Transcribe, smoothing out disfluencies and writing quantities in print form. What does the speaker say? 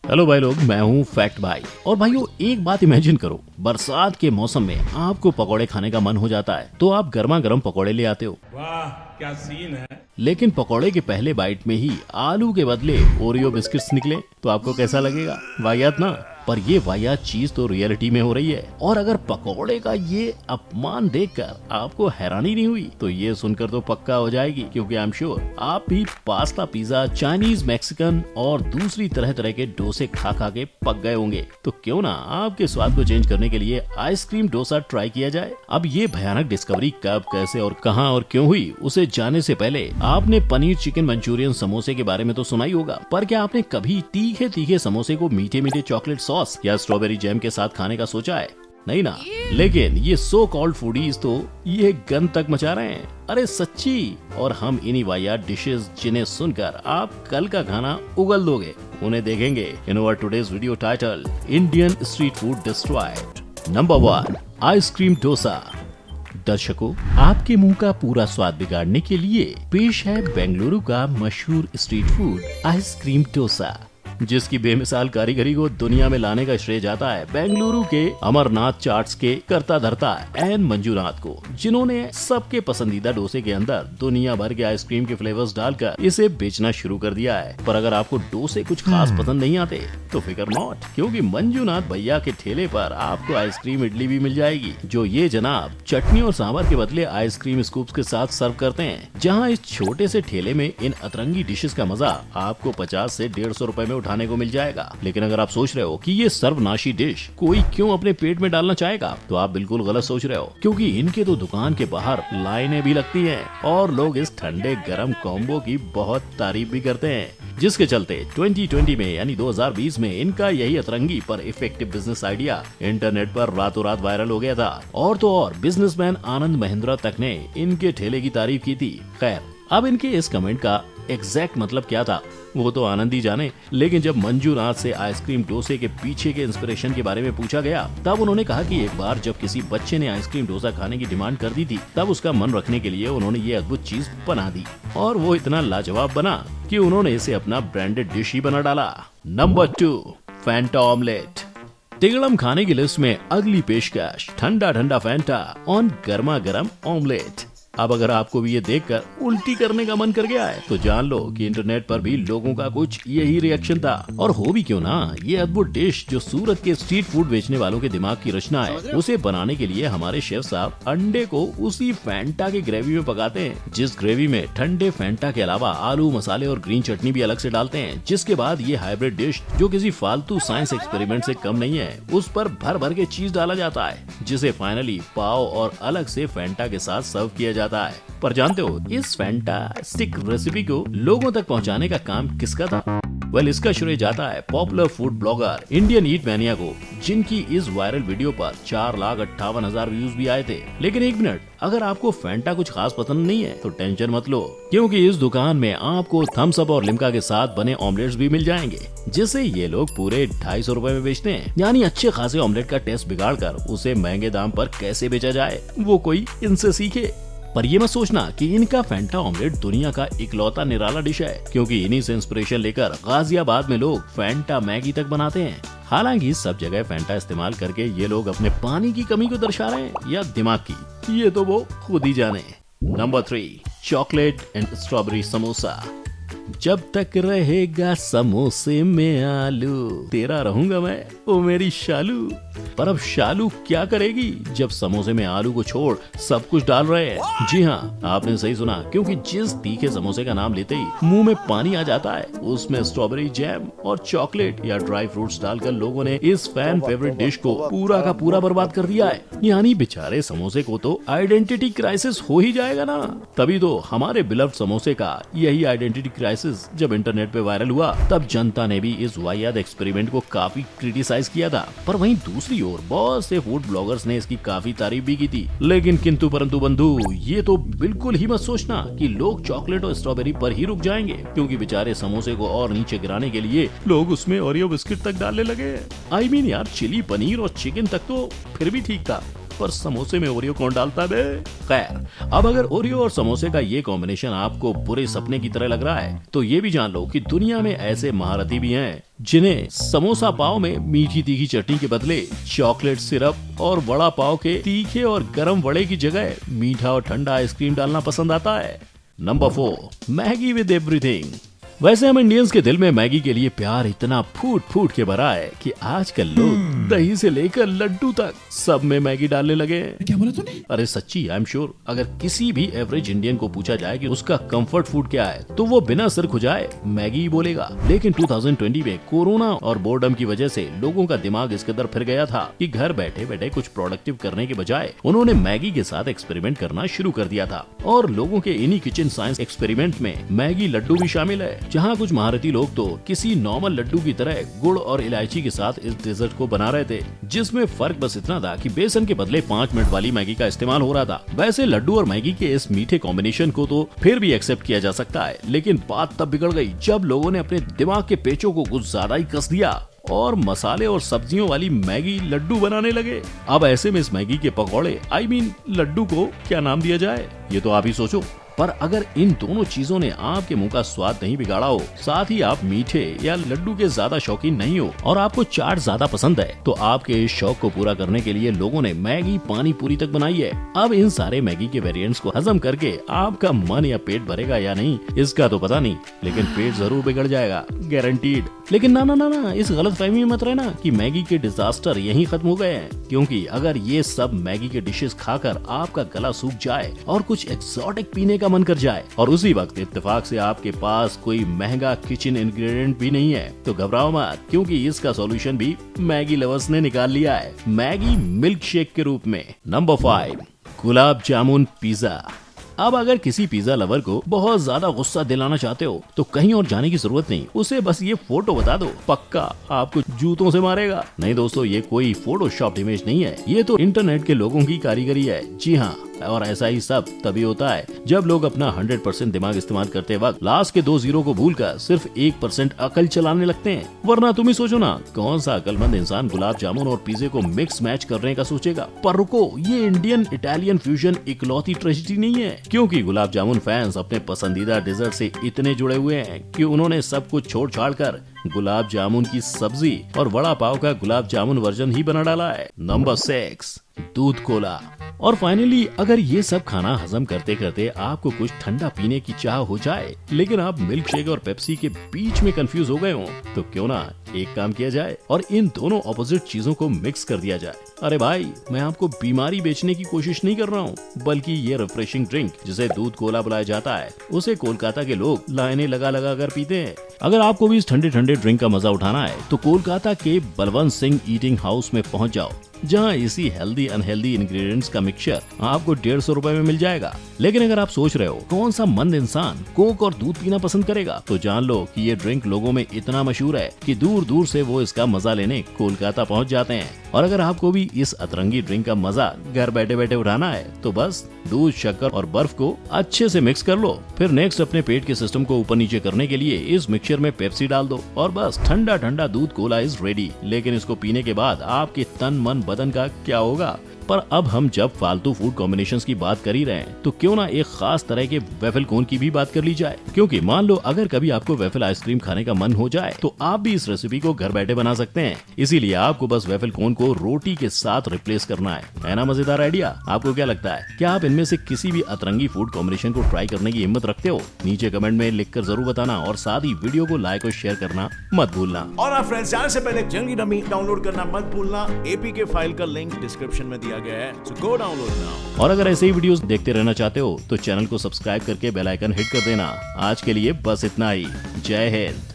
Hello भाई लोग, मैं हूँ फैक्ट भाई। और भाइयों, एक बात इमेजिन करो, बरसात के मौसम में आपको पकोड़े खाने का मन हो जाता है तो आप गर्मा गर्म पकोड़े ले आते हो। वाह क्या सीन है। लेकिन पकोड़े के पहले बाइट में ही आलू के बदले ओरियो बिस्किट्स निकले तो आपको कैसा लगेगा? वाहियात ना। पर ये वाहियात चीज तो रियलिटी में हो रही है। और अगर पकोड़े का ये अपमान देखकर आपको हैरानी नहीं हुई तो ये सुनकर तो पक्का हो जाएगी, क्योंकि आई एम श्योर आप भी पास्ता, पिज्जा, चाइनीज, मैक्सिकन और दूसरी तरह तरह के डोसे खा खा के पक गए होंगे। तो क्यों ना आपके स्वाद को चेंज करने के लिए आइसक्रीम डोसा ट्राई किया जाए। अब ये भयानक डिस्कवरी कब, कैसे और कहां और क्यों हुई, उसे जानने से पहले आपने पनीर चिकन मंचूरियन समोसे के बारे में तो सुना ही होगा, पर क्या आपने कभी तीखे तीखे समोसे को मीठे मीठे चॉकलेट सॉस या स्ट्रॉबेरी जैम के साथ खाने का सोचा है? नहीं ना। लेकिन ये सो कॉल्ड फूडीज तो ये गन तक मचा रहे हैं। अरे सच्ची। और हम इन्हीं वाहियात डिशेस जिन्हें सुनकर आप कल का खाना उगल दोगे, उन्हें देखेंगे in our today's video title Indian street food destroyed. Number 1, ice cream dosa. दर्शकों, आपके मुंह का पूरा स्वाद बिगाड़ने के लिए पेश है बेंगलुरु का मशहूर स्ट्रीट फूड आइसक्रीम डोसा, जिसकी बेमिसाल कारीगरी को दुनिया में लाने का श्रेय जाता है बेंगलुरु के अमरनाथ चाट्स के कर्ता धर्ता एन मंजूनाथ को, जिन्होंने सबके पसंदीदा डोसे के अंदर दुनिया भर के आइसक्रीम के फ्लेवर्स डालकर इसे बेचना शुरू कर दिया है। पर अगर आपको डोसे कुछ खास पसंद नहीं आते तो फिकर नॉट, क्योंकि मंजूनाथ भैया के ठेले पर आपको आइसक्रीम इडली भी मिल जाएगी, जो ये जनाब चटनी और सांभर के बदले आइसक्रीम स्कूप्स के साथ सर्व करते हैं। जहाँ इस छोटे से ठेले में इन अतरंगी डिशेस का मजा आपको 50 से 150 रुपए में उठाने को मिल जाएगा। लेकिन अगर आप सोच रहे हो कि ये सर्वनाशी डिश कोई क्यों अपने पेट में डालना चाहेगा, तो आप बिल्कुल गलत सोच रहे हो, क्योंकि इनके तो दुकान के बाहर लाइनें भी लगती हैं और लोग इस ठंडे गरम कॉम्बो की बहुत तारीफ भी करते हैं, जिसके चलते 2020 में यानी 2020 में इनका यही अतरंगी पर इफेक्टिव बिजनेस आइडिया इंटरनेट पर रातों रात वायरल हो गया था। और तो और बिजनेसमैन आनंद महिंद्रा तक ने इनके ठेले की तारीफ की थी। खैर, अब इनके इस कमेंट का एग्जैक्ट मतलब क्या था वो तो आनंद ही जाने। लेकिन जब मंजूनाथ से आइसक्रीम डोसे के पीछे के इंस्पिरेशन के बारे में पूछा गया, तब उन्होंने कहा कि एक बार जब किसी बच्चे ने आइसक्रीम डोसा खाने की डिमांड कर दी थी, तब उसका मन रखने के लिए उन्होंने ये अद्भुत चीज बना दी, और वो इतना लाजवाब बना कि उन्होंने इसे अपना ब्रांडेड डिश ही बना डाला। Number 2, Fanta omelette. तिगड़म खाने की लिस्ट में अगली पेशकश ठंडा ठंडा फैंटा ऑन गर्मा गर्म ऑमलेट। अब अगर आपको भी ये देखकर उल्टी करने का मन कर गया है तो जान लो कि इंटरनेट पर भी लोगों का कुछ यही रिएक्शन था। और हो भी क्यों ना, ये अद्भुत डिश जो सूरत के स्ट्रीट फूड बेचने वालों के दिमाग की रचना है, उसे बनाने के लिए हमारे शेफ साहब अंडे को उसी फैंटा के ग्रेवी में पकाते हैं, जिस ग्रेवी में ठंडे फैंटा के अलावा आलू, मसाले और ग्रीन चटनी भी अलग से डालते हैं। जिसके बाद ये हाइब्रिड डिश, जो किसी फालतू साइंस एक्सपेरिमेंट से कम नहीं है, उस पर भर भर के चीज डाला जाता है, जिसे फाइनली पाव और अलग से फैंटा के साथ सर्व किया जाता है। पर जानते हो इस फैंटास्टिक रेसिपी को लोगों तक पहुंचाने का काम किसका था? वेल, इसका श्रेय जाता है पॉपुलर फूड ब्लॉगर इंडियन ईट मैनिया को, जिनकी इस वायरल वीडियो पर 4,58,000 व्यूज भी आए थे। लेकिन एक मिनट, अगर आपको फैंटा कुछ खास पसंद नहीं है तो टेंशन मत लो, क्योंकि इस दुकान में आपको थम्स अप और लिम्का के साथ बने ऑमलेट्स भी मिल जाएंगे, जिसे ये लोग पूरे 250 रुपए में बेचते हैं। यानी अच्छे खासे ऑमलेट का टेस्ट बिगाड़ कर उसे महंगे दाम पर कैसे बेचा जाए, वो कोई इनसे सीखे। पर ये मत सोचना कि इनका फैंटा ऑमलेट दुनिया का इकलौता निराला डिश है, क्योंकि इन्हीं से इंस्पिरेशन लेकर गाजियाबाद में लोग फैंटा मैगी तक बनाते हैं। हालांकि सब जगह फैंटा इस्तेमाल करके ये लोग अपने पानी की कमी को दर्शा रहे हैं या दिमाग की, ये तो वो खुद ही जाने। Number 3, chocolate and strawberry samosa. जब तक रहेगा समोसे में आलू, तेरा रहूंगा मैं ओ मेरी शालू। पर अब शालू क्या करेगी जब समोसे में आलू को छोड़ सब कुछ डाल रहे हैं? जी हाँ, आपने सही सुना, क्योंकि जिस तीखे समोसे का नाम लेते ही मुंह में पानी आ जाता है, उसमें स्ट्रॉबेरी जैम और चॉकलेट या ड्राई फ्रूट्स डालकर लोगों ने इस फैन फेवरेट डिश को पूरा का पूरा बर्बाद कर दिया है। यानी बेचारे समोसे को तो आइडेंटिटी क्राइसिस हो ही जाएगा ना। तभी तो हमारे बिलव्ड समोसे का यही आइडेंटिटी क्राइसिस जब इंटरनेट पे वायरल हुआ, तब जनता ने भी इस वाहियात एक्सपेरिमेंट को काफी क्रिटिसाइज किया था। पर वहीं दूसरी ओर बहुत से फूड ब्लॉगर्स ने इसकी काफी तारीफ भी की थी। लेकिन किंतु परंतु बंधु, ये तो बिल्कुल ही मत सोचना कि लोग चॉकलेट और स्ट्रॉबेरी पर ही रुक जाएंगे, क्योंकि बेचारे समोसे को और नीचे गिराने के लिए लोग उसमें ओरियो बिस्किट तक डालने लगे। आई मीन यार, चिली पनीर और चिकन तक तो फिर भी ठीक था, पर समोसे में ओरियो कौन डालता बे? खैर, अब अगर ओरियो और समोसे का ये कॉम्बिनेशन आपको बुरे सपने की तरह लग रहा है तो ये भी जान लो कि दुनिया में ऐसे महारथी भी हैं जिन्हें समोसा पाव में मीठी तीखी चटनी के बदले चॉकलेट सिरप और वड़ा पाव के तीखे और गरम वड़े की जगह मीठा और ठंडा आइसक्रीम डालना पसंद आता है। Number 4, Maggi with everything. वैसे हम इंडियंस के दिल में मैगी के लिए प्यार इतना फूट फूट के भरा है कि आजकल लोग दही से लेकर लड्डू तक सब में मैगी डालने लगे हैं। क्या बोला तूने? अरे सच्ची, आई एम श्योर अगर किसी भी एवरेज इंडियन को पूछा जाए कि उसका कंफर्ट फूड क्या है तो वो बिना सिर खुजाए मैगी ही बोलेगा। लेकिन 2020 में कोरोना और बोर्डम की वजह से लोगों का दिमाग इस कदर फिर गया था कि घर बैठे बैठे कुछ प्रोडक्टिव करने के बजाय उन्होंने मैगी के साथ एक्सपेरिमेंट करना शुरू कर दिया था। और लोगों के इन्हीं किचन साइंस एक्सपेरिमेंट में मैगी लड्डू भी शामिल है, जहाँ कुछ महारथी लोग तो किसी नॉर्मल लड्डू की तरह गुड़ और इलायची के साथ इस डेजर्ट को बना रहे थे, जिसमें फर्क बस इतना था कि बेसन के बदले 5 मिनट वाली मैगी का इस्तेमाल हो रहा था। वैसे लड्डू और मैगी के इस मीठे कॉम्बिनेशन को तो फिर भी एक्सेप्ट किया जा सकता है, लेकिन बात तब बिगड़ गई जब लोगों ने अपने दिमाग के पेचों को कुछ ज्यादा ही कस दिया और मसाले और सब्जियों वाली मैगी लड्डू बनाने लगे। अब ऐसे में इस मैगी के पकौड़े लड्डू को क्या नाम दिया जाए, ये तो आप ही सोचो। पर अगर इन दोनों चीजों ने आपके मुंह का स्वाद नहीं बिगाड़ा हो, साथ ही आप मीठे या लड्डू के ज्यादा शौकीन नहीं हो और आपको चाट ज्यादा पसंद है, तो आपके इस शौक को पूरा करने के लिए लोगों ने मैगी पानी पूरी तक बनाई है। अब इन सारे मैगी के वेरिएंट्स को हजम करके आपका मन या पेट भरेगा या नहीं इसका तो पता नहीं, लेकिन पेट जरूर बिगड़ जाएगा, गारंटीड। लेकिन ना, इस गलतफहमी में मत रहना कि मैगी के डिजास्टर यहीं खत्म हो गए हैं, क्योंकि अगर ये सब मैगी के डिशेस खाकर आपका गला सूख जाए और कुछ एक्सोटिक पीने का मन कर जाए और उसी वक्त इत्तेफाक से आपके पास कोई महंगा किचन इंग्रेडिएंट भी नहीं है, तो घबराओ मत, क्योंकि इसका सॉल्यूशन भी मैगी लवर्स ने निकाल लिया है, मैगी मिल्क शेक के रूप में। Number 5, gulab jamun pizza. अब अगर किसी पिज्जा लवर को बहुत ज्यादा गुस्सा दिलाना चाहते हो तो कहीं और जाने की जरूरत नहीं, उसे बस ये फोटो बता दो, पक्का आपको जूतों से मारेगा। नहीं दोस्तों, ये कोई फोटोशॉप इमेज नहीं है, ये तो इंटरनेट के लोगों की कारीगरी है। जी हाँ, और ऐसा ही सब तभी होता है जब लोग अपना 100% दिमाग इस्तेमाल करते वक्त लास्ट के 2 जीरो को भूलकर सिर्फ 1% अकल चलाने लगते हैं। वरना तुम ही सोचो ना, कौन सा अकलमंद इंसान गुलाब जामुन और पिज्जे को मिक्स मैच करने का सोचेगा। पर रुको, ये इंडियन इटालियन फ्यूजन इकलौती ट्रेजेडी नहीं है, क्योंकि गुलाब जामुन फैंस अपने पसंदीदा डेजर्ट से इतने जुड़े हुए हैं कि उन्होंने सब कुछ छोड़ छाड़ कर गुलाब जामुन की सब्जी और वड़ा पाव का गुलाब जामुन वर्जन ही बना डाला है। नंबर 6, दूध कोला। और फाइनली, अगर ये सब खाना हजम करते करते आपको कुछ ठंडा पीने की चाह हो जाए, लेकिन आप मिल्क शेक और पेप्सी के बीच में कंफ्यूज हो गए हो, तो क्यों ना एक काम किया जाए और इन दोनों ऑपोजिट चीजों को मिक्स कर दिया जाए। अरे भाई, मैं आपको बीमारी बेचने की कोशिश नहीं कर रहा हूँ, बल्कि ये रिफ्रेशिंग ड्रिंक जिसे दूध कोला बुलाया जाता है, उसे कोलकाता के लोग लाइनें लगा लगा कर पीते हैं। अगर आपको भी इस ठंडे ठंडे ड्रिंक का मजा उठाना है तो कोलकाता के बलवंत सिंह ईटिंग हाउस में पहुंच जाओ, जहां इसी हेल्दी अनहेल्दी इंग्रेडिएंट्स का मिक्सचर आपको 150 रुपए में मिल जाएगा। लेकिन अगर आप सोच रहे हो कौन सा मंद इंसान कोक और दूध पीना पसंद करेगा, तो जान लो कि ये ड्रिंक लोगों में इतना मशहूर है कि दूर दूर से वो इसका मजा लेने कोलकाता पहुंच जाते हैं। और अगर आपको भी इस अतरंगी ड्रिंक का मजा घर बैठे बैठे उठाना है तो बस दूध, शक्कर और बर्फ को अच्छे से मिक्स कर लो। फिर नेक्स्ट अपने पेट के सिस्टम को ऊपर नीचे करने के लिए इस मिक्सचर में पेप्सी डाल दो और बस ठंडा ठंडा दूध कोला इज रेडी। लेकिन इसको पीने के बाद आपके तन मन बदन का क्या होगा। पर अब हम जब फालतू फूड कॉम्बिनेशंस की बात कर ही रहे हैं तो क्यों ना एक खास तरह के वेफल कोन की भी बात कर ली जाए, क्योंकि मान लो अगर कभी आपको वेफल आइसक्रीम खाने का मन हो जाए तो आप भी इस रेसिपी को घर बैठे बना सकते हैं। इसीलिए आपको बस वेफल कोन को रोटी के साथ रिप्लेस करना है ना। मजेदार आइडिया। आपको क्या लगता है, क्या आप इनमें से किसी भी अतरंगी फूड कॉम्बिनेशन को ट्राई करने की हिम्मत रखते हो? नीचे कमेंट में लिखकर जरूर बताना और साथ ही वीडियो को लाइक और शेयर करना मत भूलना। और फ्रेंड्स, जाने से पहले जंगी डमी डाउनलोड करना मत भूलना। एपीके फाइल का लिंक डिस्क्रिप्शन में दिया गया है, सो गो डाउनलोड नाउ। और अगर ऐसे ही वीडियोस देखते रहना चाहते हो तो चैनल को सब्सक्राइब करके बेल आइकन हिट कर देना। आज के लिए बस इतना ही। जय हिंद।